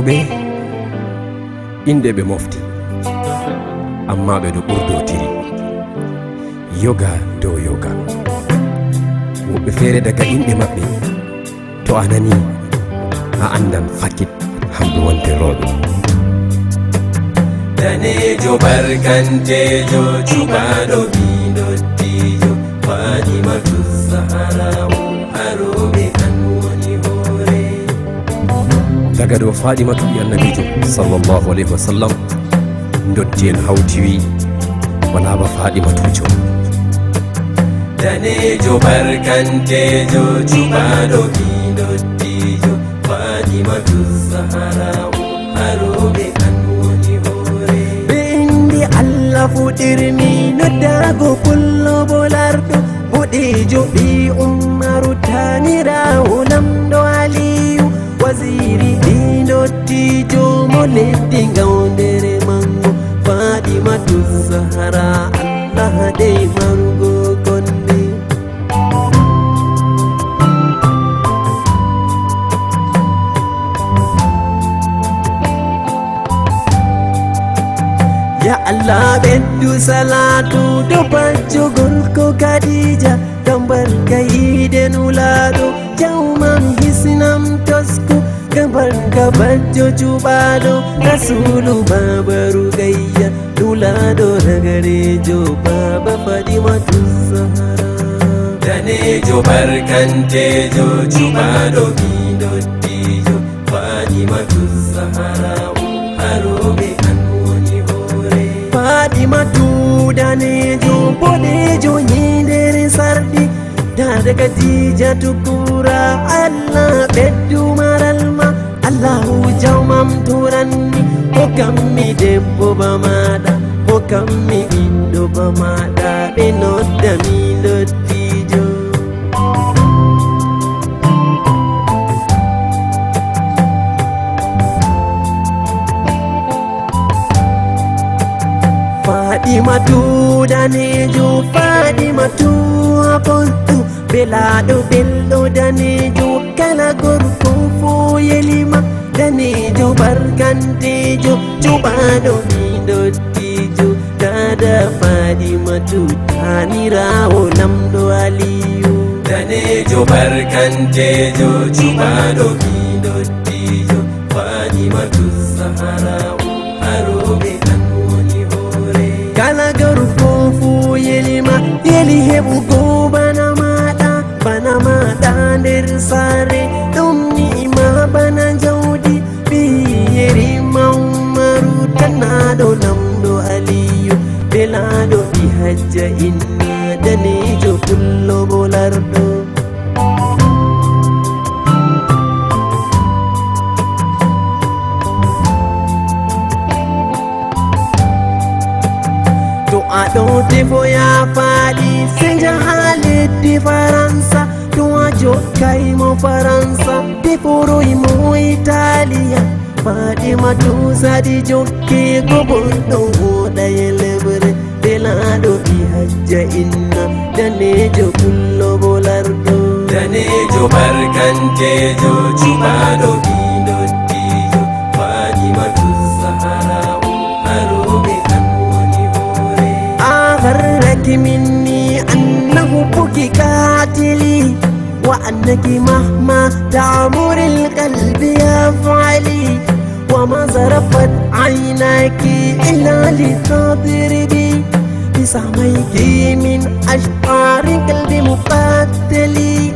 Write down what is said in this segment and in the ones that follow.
rewɓe inde ɓe mofti amma ɓe ɗo ɓurdotiri yoga dow yoga. woɓɓe feere daga inɗe maɓɓe to a nani a andan fakit hamɓe wonde rewɓe. danejo barkantejo cuɓaɗo bidottijo Fatimatu Zahrawo aroɓe an woni hoore. daga ɗo Fatimatu ɓi annabijo sallllahu alayhi wa sallam doddi en hawti wi wala ba Fatimatujo. danejo barkantejo cuɓaɗo bidottijo Fatimatu Zahrawo aroɓe an woni hoore. ɓe indi Allah fuɗirni noddago pullo bolarɗo boɗejo ɓi Umaru tanirawo lamɗo Aliyu waziri ɓi dottijo mo leddi gawdere mango Fatimatu Zahra Allah dey marugo konde. Ya Allah ɓeddu salatu do bajjogol ko Khadija ngam barka yiide nulaɗo jawmam hisnam tosku ngam barka bajjo cuɓaɗo rasulu baba Rugayya nulaɗo nagarejo baba Fatimatu Zahra. danejo barkantejo cuɓaɗo bidottijo Fatimatu Zahrawo aroɓe an woni hoore. Fatimatu danejo boɗejo nyindere sarɗi dada Khadijatu Kubra Allah ɓeddu maralma Allahu jawmam turanni hokammi debbo ba maɗa hokammi ɓiɗɗo ba maɗa ɓe noddami dottijo. Fatimatu danejo Fatimatu abolɗo belaɗo belɗo danejo kala gorko fu yelima danejo barkantejo cuɓaɗo bidottijo dada Fatimatu tanirawo lamɗo Aliyu. danejo barkantejo cuɓaɗo bidottijo Fatimatu Zahrawo aroɓe an woni hoore. kala gorko fu yelima yeli heɓugo bana maɗa nder saare ɗum ni'ima bana jawdi ɓiyeri Umaru tannaɗo lamɗo Aliyu belaɗo ɓi Hajja inna danejo pullo bolarɗo. to aɗo tefoya faɗi se jaha leddi Faransa to a jokkaymo Faransa teforoymo Italiya Fatimatu sadi jokke ko bonɗo woɗa yelebre belaɗo ɓi Hajja inna danejo pullo bolarɗo. danejo barkantejo cuɓaɗo bidottijo Fatimatu Zahrawo aroɓe an woni hoore. أغرك مني أنه بك قاتلي وأنك مهما تعمر القلب يفعلي وما ظرفت عيناك إلا لتضربي بسهميك من أشعار قلب مقتلي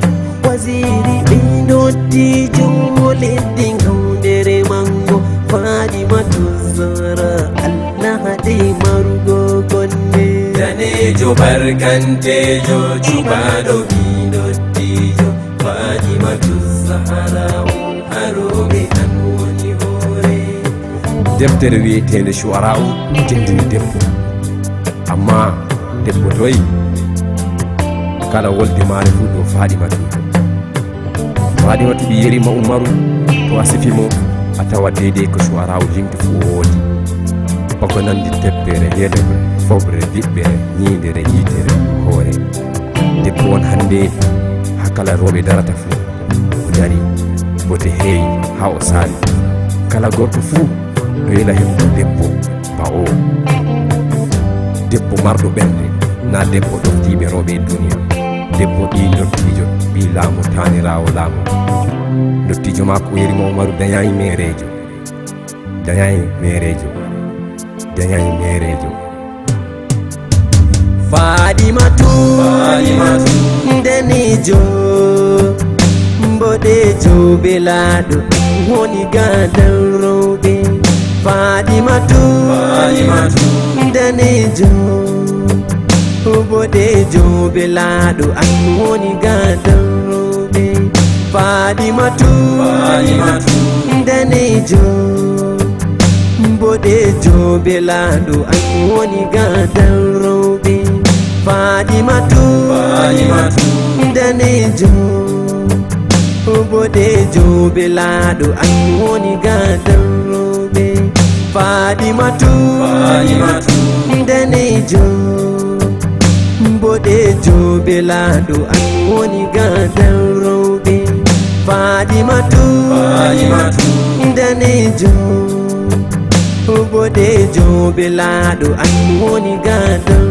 وزيري بنوتيجو ولدي غودر مانغو Fatimatu Zahra Allah dey marugo konde. danejo barkantejo cuɓaɗo bidottijo Fatimatu Zahrawo aroɓe an woni hoore. deftere wiyetende Shu'ara'u tindini debbo amma debbo toyi kala wolde maare fu ɗo Fatimatu ɓi yerima Umaru to a sifimo a tawa deydey ko Shu'ara'u limti fu woodi bako nandi teppere yelebre fobre diɓɓere ñiidere yitere hoore. debbo on hande ha kala rewɓe darata fu o dari bote heewi ha o saali kala gorko fuu ɗo yela heɓugo debbo ba o debbo marɗo ɓernde na debbo ɗoftiɓe rewɓe e duniya debbo ɗi dottijo ɓi laamu tanirawo laamu dottijo makko o yerima Umaru dañayi merejo Fadimatu danejo boɗejo belaɗo woni gadal rewɓe Fadimatu danejo boɗejo belaɗo an woni gadal rewɓe Fadimatu danejo boɗejo belaɗo an woni gadal rewɓe Fadimatu danejo boɗejo belaɗo an woni gadal rewɓe Fadimatu danejo boɗejo belaɗo an woni gadal rewɓe Fadimatu danejo boɗejo belaɗo an woni gadal